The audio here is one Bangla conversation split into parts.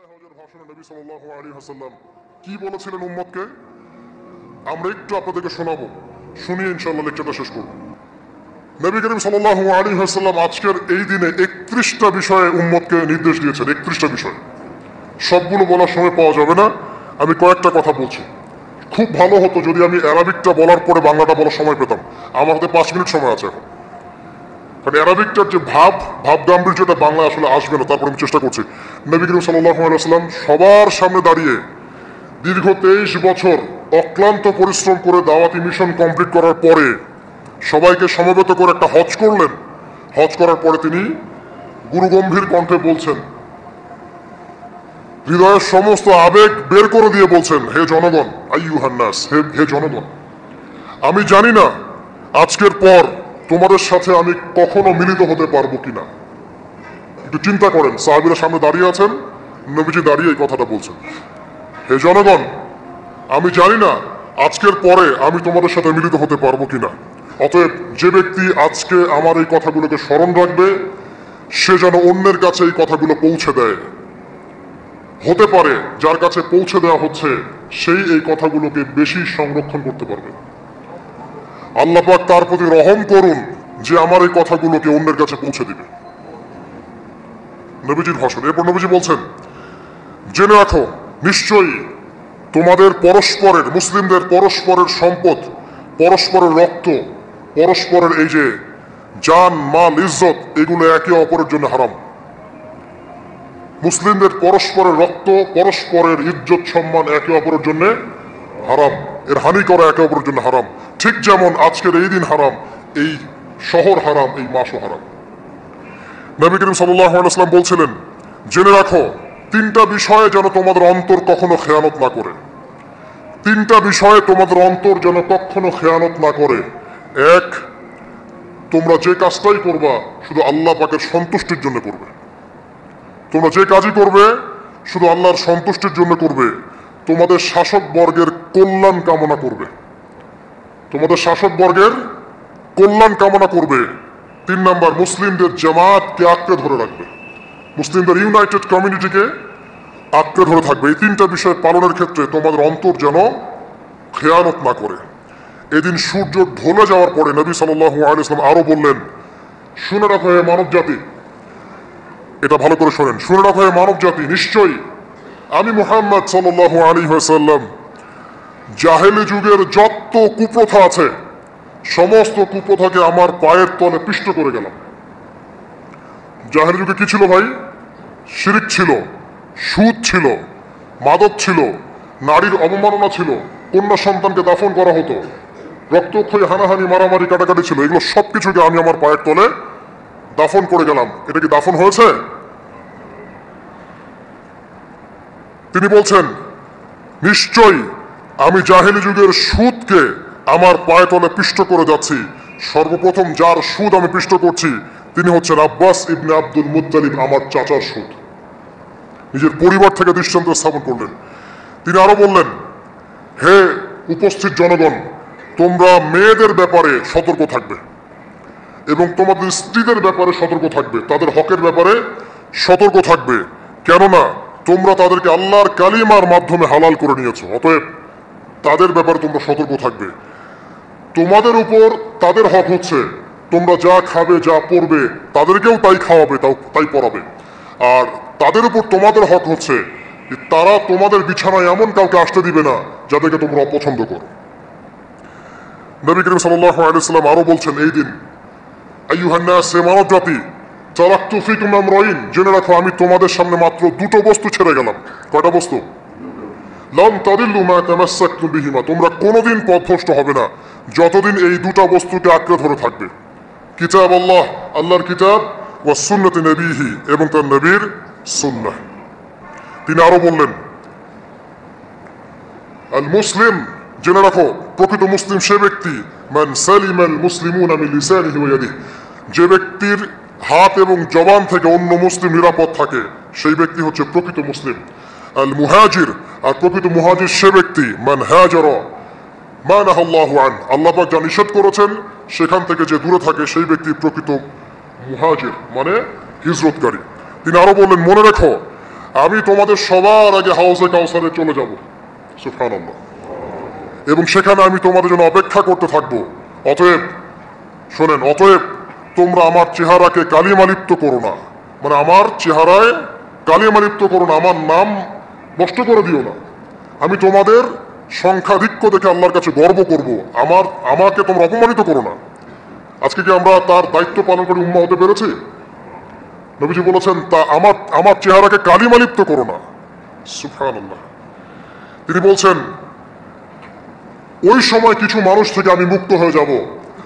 বিদায় হজের ভাষণে নবী সাল্লাল্লাহু আলাইহি ওয়াসাল্লাম কি বলেছিলেন উম্মতকে আমরা একটু আপনাদেরকে শোনাবো, শুনিয়ে ইনশাআল্লাহ লেকচারটা শেষ করব। নবী করিম সাল্লাল্লাহু আলাইহি ওয়াসাল্লাম আজকের এই দিনে 31টা বিষয়ে উম্মতকে নির্দেশ দিয়েছেন। 31টা বিষয়, সবগুলো বলার সময় পাওয়া যাবে না, আমি কয়েকটা কথা বলছি। খুব ভালো হতো যদি আমি অ্যারাবিকটা বলার পরে বাংলাটা বলার সময় পেতাম। আমার হাতে 5 মিনিট সময় আছে এখন, কারণ অ্যারাবিকটার যে ভাব গাম্ভীর্যটা বাংলা আসলে আসবে না। তারপর আমি চেষ্টা করছি। নবী করিম সাল্লাল্লাহু আলাইহি ওয়াসাল্লাম সবার সামনে দাঁড়িয়ে দীর্ঘ 23 বছর অক্লান্ত পরিশ্রম করে দাওয়াতি মিশন কমপ্লিট করার পরে সবাইকে সমবেত করে একটা হজ করলেন। হজ করার পরে তিনি গুরুগম্ভীর কণ্ঠে বলছেন, হৃদয়ের সমস্ত আবেগ বের করে দিয়ে বলছেন, হে জনগণ, আইয়ুহান নাস, হে জনগণ, আমি জানি না আজকের পর তোমাদের সাথে আমি কখনো মিলিত হতে পারবো কিনা। একটু চিন্তা করেন, সাহাবীরা সামনে দাঁড়িয়ে আছেন, নবীজি দাঁড়িয়ে এই কথাটা বলছেন, হে জনগণ, আমি জানি না আজকের পরে আমি তোমাদের সাথে মিলিত হতে পারবো কিনা। অতএব যে ব্যক্তি আজকে আমার এই কথাগুলোকে স্মরণ রাখবে সে যেন অন্যের কাছে এই কথাগুলো পৌঁছে দেয়। হতে পারে যার কাছে পৌঁছে দেওয়া হচ্ছে সেই এই কথাগুলোকে বেশি সংরক্ষণ করতে পারবে। আল্লাহ পাক তার প্রতি রহম করুন যে আমার এই কথাগুলোকে অন্যের কাছে পৌঁছে দিবে। নবীজির ভাষণ। এরপর নবীজি বলছেন, জেনে রাখো নিশ্চয়ই তোমাদের পরস্পরের, মুসলিমদের পরস্পরের সম্পদ, পরস্পরের রক্ত, পরস্পরের এই যে জান, মাল, ইজ্জত, এগুলো একে অপরের জন্য হারাম। মুসলিমদের পরস্পরের রক্ত, পরস্পরের ইজ্জত, সম্মান একে অপরের জন্য হারাম। এর হানি করা একে অপরের জন্য হারাম। ঠিক যেমন আজকের এই দিন হারাম, এই শহর হারাম, এই মাসও হারাম। নবী করিম সাল্লাল্লাহু আলাইহি ওয়াসাল্লাম বলছিলেন, জেনে রাখো 3টা বিষয়ে যেন তোমাদের অন্তর কখনো খেয়ানত না করে। 3টা বিষয়ে তোমাদের অন্তর যেন কখনো খেয়ানত না করে। 1, তোমরা যে কাজটাই করবা শুধু আল্লাহ পাকের সন্তুষ্টির জন্য করবে। তোমরা যে কাজই করবে শুধু আল্লাহর সন্তুষ্টির জন্য করবে। তোমাদের শাসক বর্গের কল্যাণ কামনা করবে। তোমাদের শাসক বর্গের কল্যাণ কামনা করবে। 3 নাম্বার, মুসলিমদের জামাতকে আঁকড়ে ধরে রাখবে। মুসলিমদের ইউনাইটেড কমিউনিটিকে আঁকড়ে ধরে থাকবে। এই 3টা বিষয় পালনের ক্ষেত্রে তোমাদের অন্তর যেন খেয়ানত না করে। এদিন সূর্য ঢলে যাওয়ার পরে নবী সাল্লাল্লাহু আলাইহি ওয়াসাল্লাম আরো বললেন, শুনে রাখো হে মানব জাতি, এটা ভালো করে শোনেন, শুনে রাখো হে মানব জাতি, নিশ্চয়ই আমি মুহাম্মদ সাল্লাল্লাহু আলাইহি ওয়াসাল্লাম জাহেলি যুগের যত কুপ্রথা আছে সমস্ত কুপ্রথাকে আমার পায়ের তলে পিষ্ট করে গেলাম। জাহেলি যুগে কি ছিল ভাই? শিরক ছিল, সুদ ছিল, মাদক ছিল, নারীর অবমাননা ছিল, কন্যা সন্তানকে দাফন করা হতো, রক্তক্ষয়ী, হানাহানি, মারামারি, কাটাকাটি ছিল। এগুলো সবকিছুকে আমি আমার পায়ের তলে দাফন করে গেলাম। এটা কি দাফন হয়েছে? তিনি বলছেন, নিশ্চয়ই আমি জাহেলি যুগের সুদকে আমার পায়ে তলে পিষ্ট করে যাচ্ছি। সর্বপ্রথম যার সুদ আমি পিষ্ট করছি তিনি হচ্ছেন আব্বাস ইবনে আব্দুল মুত্তালিব, আমার চাচার সুদ। নিজের পরিবার থেকে দৃষ্টান্ত স্থাপন করলেন। তিনি আরো বললেন, হে উপস্থিত জনগণ, তোমরা মেয়েদের ব্যাপারে সতর্ক থাকবে এবং তোমাদের স্ত্রীদের ব্যাপারে সতর্ক থাকবে, তাদের হকের ব্যাপারে সতর্ক থাকবে, কেননা তোমরা তাদেরকে আল্লাহর কালিমার মাধ্যমে হালাল করে নিয়েছো। অতএব তাদের ব্যাপারে তোমরা সতর্ক থাকবে। তোমাদের উপর তাদের হক হচ্ছে তোমরা যা খাবে, যা পরবে, তাদেরকেও তাই খাওয়াবে, তাই পরাবে। আর তাদের উপর তোমাদের হক হচ্ছে তারা তোমাদের বিছানায় এমন কাউকে আসতে দিবে না যাদেরকে তোমরা অপছন্দ করো। নবী করিম সাল্লাল্লাহু আলাইহি ওয়াসাল্লাম আরো বলছেন, এই দিন, আইয়ুহান নাস, হে মানব জাতি, তারাকতু ফিকুম আমরাইন, জেনে রাখো আমি তোমাদের সামনে মাত্র 2টো বস্তু ছেড়ে গেলাম। কয়টা বস্তু? লান তাদিল্লু মা তামাসসাকতুম বিহিমা, তোমরা কোনোদিন পথভ্রষ্ট হবে না যতদিন এই 2টা বস্তুকে আঁকড়ে ধরে থাকবে। কিতাব আল্লাহ, আল্লাহর কিতাব, ওয়া সুন্নতি নবীহি, এবং তার নবীর সুন্নাহ। তিনি আরো বললেন, আল মুসলিম, জেনে রাখো প্রকৃত মুসলিম সে ব্যক্তি, মান সালিমাল মুসলিমুনা মিন লিসানিহি ওয়া ইয়াদিহি, যে ব্যক্তির হাত এবং জবান থেকে অন্য মুসলিম নিরাপদ থাকে সেই ব্যক্তি হচ্ছে প্রকৃত মুসলিম। আল মুহাজির, আর প্রকৃত মুহাজির সে ব্যক্তি, মান হাজারা মা নাহাল্লাহু আন, আল্লাহ পাক যা নিষেধ করেছেন সেখান থেকে যে দূরে থাকে সেই ব্যক্তি প্রকৃত মুহাজির, মানে হিজরতকারী। তিনি আরো বললেন, মনে রেখো আমি তোমাদের সবার আগে হাউজে কাউসারে চলে যাব, সুবহানাল্লাহ, এবং সেখানে আমি তোমাদের জন্য অপেক্ষা করতে থাকবো। অতএব শোনেন, অতএব তোমরা আমার চেহারাকে কালিমালিপ্ত করো না, মানে আমার চেহারায় কালিমালিপ্ত করো না, আমার নাম নষ্ট করে দিও না। আমি তোমাদের সংখ্যাধিক্য দেখে আল্লাহর কাছে গর্ব করব, আমাকে তোমরা অপমানিত করো না। আজকে কি আমরা তার দায়িত্ব পালন করে উম্মাহ হতে পেরেছি? নবীজি বলেছেন, তা আমার চেহারাকে কালিমালিপ্ত করো না, সুবহানাল্লাহ। তিনি বলছেন, ওই সময় কিছু মানুষ থেকে আমি মুক্ত হয়ে যাব,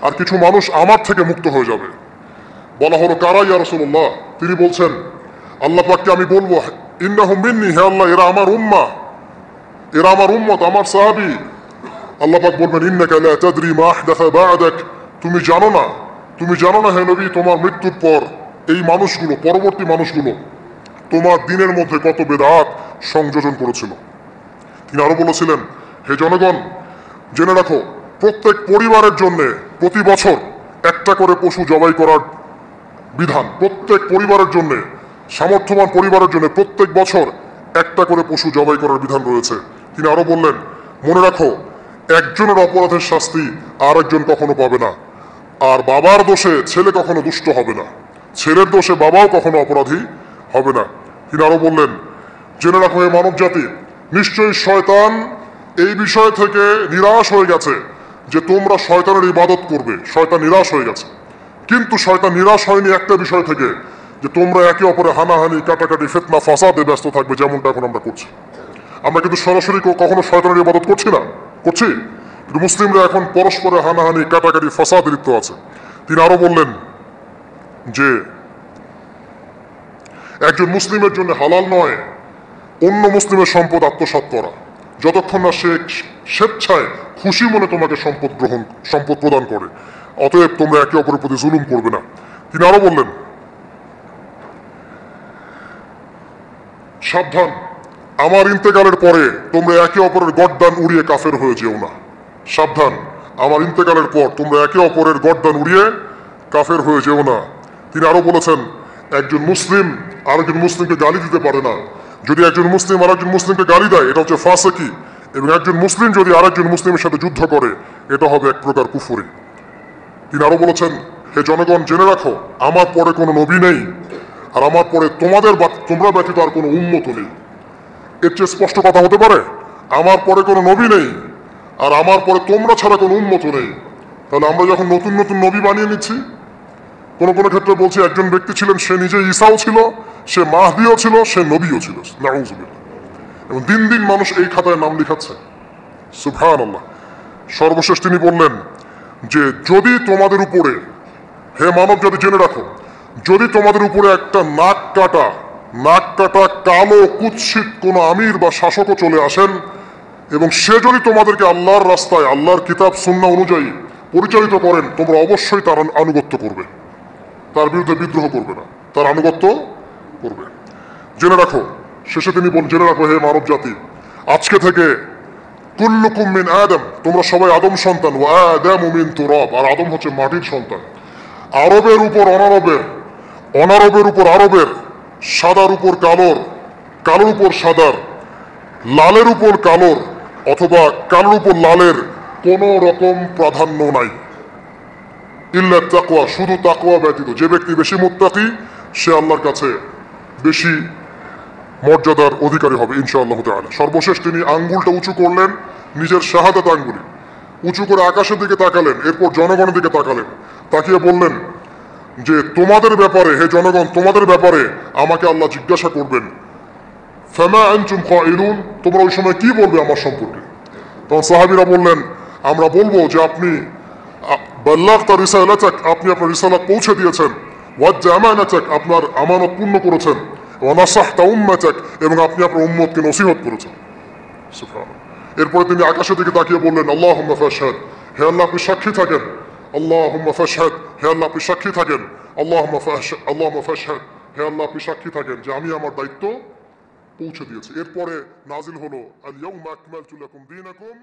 আর কিছু মানুষ আমার থেকে মুক্ত হয়ে যাবে। বলা হলো, কারা ইয়া রাসূলুল্লাহ? তিনি বলছেন, আল্লাহ পাককে আমি বলবো, ইন্নাহুম মিন্নি, হে আল্লাহ, এরা আমার উম্মাহ, এরা আমার উম্মত, আমার সাহাবী। আল্লাহ পাক বলবেন, ইন্নাকা লা তাদরি মা আহদাসা বা'দাক, তুমি জানো না হে নবী, তোমার মৃত্যুর পর এই মানুষগুলো, পরবর্তী মানুষগুলো তোমার দিনের মধ্যে কত বেদাত সংযোজন করেছিল। তিনি আরো বলেছিলেন, হে জনগণ, জেনে রাখো, প্রত্যেক পরিবারের জন্য প্রতি বছর একটা করে পশু জবাই করার বিধান, প্রত্যেক পরিবারের জন্য, সামর্থ্যবান পরিবারের জন্য প্রত্যেক বছর একটা করে পশু জবাই করার বিধান রয়েছে। তিনি আরো বললেন, মনে রাখো, একজনের অপরাধের শাস্তি আর একজন কখনো পাবে না, আর বাবার দোষে ছেলে কখনো দুষ্ট হবে না, ছেলের দোষে বাবাও কখনো অপরাধী হবে না। তিনি আরো বললেন, জেনে রাখো হে মানব জাতি, নিশ্চয়ই শয়তান এই বিষয় থেকে নিরাশ হয়ে গেছে যে তোমরা শয়তানের ইবাদত করবে। শয়তান নিরাশ হয়ে গেছে, কিন্তু শয়তান নিরাশ হয়নি একটা বিষয় থেকে, যে তোমরা একে অপরে হানাহানি, কাটাকাটি, ফিতনা, ফাসাদে ব্যস্ত থাকবে, যেমনটা এখন আমরা করছি। আমরা কিন্তু সরাসরি কখনো শয়তানের ইবাদত করছি, কিন্তু মুসলিমরা এখন পরস্পরে হানাহানি, কাটাকাটি, ফাসাদে লিপ্ত আছে। তিনি আরো বললেন যে একজন মুসলিমের জন্য হালাল নয় অন্য মুসলিমের সম্পদ আত্মসাৎ করা, যতক্ষণ না সে স্বেচ্ছায় খুশি মনে তোমাকে সম্পদ প্রদান করে। অতএব তোমরা একে অপরের প্রতি জুলুম করবে না। তিনি আরো বললেন, সাবধান, আমার ইন্তেকালের পরে তোমরা একে অপরের গর্দান উড়িয়ে কাফের হয়ে যেও না। সাবধান, আমার ইন্তেকালের পর তোমরা একে অপরের গর্দান উড়িয়ে কাফের হয়ে যেও না। তিনি আরো বলেছেন, একজন মুসলিম আরেকজন মুসলিমকে গালি দিতে পারে না। যদি একজন মুসলিম আরেকজন মুসলিমকে গালি দেয়, এটা হচ্ছে ফাসিকি, এবং একজন মুসলিম যদি আরেকজন মুসলিমের সাথে যুদ্ধ করে, এটা হবে এক প্রকার কুফরি। তিনি আরো বলেছেন, হে জনগণ, জেনে রাখো, আমার পরে কোনো নবী নেই, আর আমার পরে তোমরা ব্যতীত আর কোনো উম্মত নেই। এর চেয়ে স্পষ্ট কথা হতে পারে? আমার পরে কোনো নবী নেই, আর আমার পরে তোমরা ছাড়া কোনো উম্মত নেই। তাহলে আমরা যখন নতুন নতুন নবী বানিয়ে নিচ্ছি, কোনো ক্ষেত্রে বলছি একজন ব্যক্তি ছিলেন, সে নিজে ঈসাও ছিল, সে মাহদিও ছিল, সে নবীও ছিল, নাউযুবিল্লাহ। এবং দিন দিন মানুষ এই খাতায় নাম লিখাচ্ছে, সুবহানাল্লাহ। সর্বশেষ তিনি বললেন যে, যদি তোমাদের উপরে, হে মানব জাতি, জেনে রাখো, যদি তোমাদের উপরে একটা নাক কাটা কালো কুৎসিত কোনো আমির বা শাসকও চলে আসেন, এবং সে যদি তোমাদেরকে আল্লাহর রাস্তায়, আল্লাহর কিতাব সুন্নাহ অনুযায়ী পরিচালিত করেন, তোমরা অবশ্যই তার আনুগত্য করবে, তার বিরুদ্ধে বিদ্রোহ করবে না, তার আনুগত্য করবে। জেনে রাখো, শেষে তিনি জেনে রাখো, হে মানব জাতি, আজকে থেকে কুল্লুকুম মিন আদম, তোমরা সবাই আদম সন্তান, ওয়া আদামু মিন তুরাব, আর আদম হচ্ছে মাটির সন্তান। আরবের উপর অনারবের, অনারবের উপর আরবের, সাদার উপর কালোর, কালোর উপর সাদার, লালের উপর কালোর, অথবা কালোর উপর লালের কোনো রকম প্রাধান্য নাই। ইল্লা তাকওয়া, শুধু তাকওয়া ব্যতীত। যে ব্যক্তি বেশি মুত্তাকি, সে আল্লাহর কাছে বেশি মর্যাদার অধিকারী হবে ইনশাআল্লাহ তাআলা। সর্বশেষ তিনি আঙ্গুলটা উঁচু করলেন, নিজের শাহাদাত আঙ্গুলি উঁচু করে আকাশের দিকে তাকালেন, এরপর জনগণের দিকে তাকালেন, তাকিয়ে বললেন যে, তোমাদের ব্যাপারে, হে জনগণ, তোমাদের ব্যাপারে আমাকে আল্লাহ জিজ্ঞাসা করবেন, ফামা আনতুম কাইলুন, তোমরা ওই সময় কি বলবে আমার সম্পর্কে? তখন সাহাবীরা বললেন, আমরা বলবো যে আপনি বাল্লাগতা রিসালাতাক, আপনি আপনার রিসালাত পৌঁছে দিয়েছেন, ওয়াজ্জা আমানাতাক, আপনার আমানত পূর্ণ করেছেন, ওয়া নাসাহতা উম্মাতাক, এবং আপনি আপনার উম্মতকে নসিহত করেছেন। সুবহানাল্লাহ। এরপরে তিনি আকাশের দিকে তাকিয়ে বললেন, আল্লাহুম্মা ফাশহাদ, হে আল্লাহ আপনি সাক্ষী থাকেন, আল্লাহুম্মা ফাশহাদ, হে আল্লাহ আপনি সাক্ষী থাকেন, আল্লাহুম্মা ফাশহাদ, হে আল্লাহ আপনি সাক্ষী থাকেন যে আমি আমার দায়িত্ব পৌঁছে দিয়েছি। এরপরে নাজিল হলো, আল ইয়াউমা আকমালতু লাকুম দীনাকুম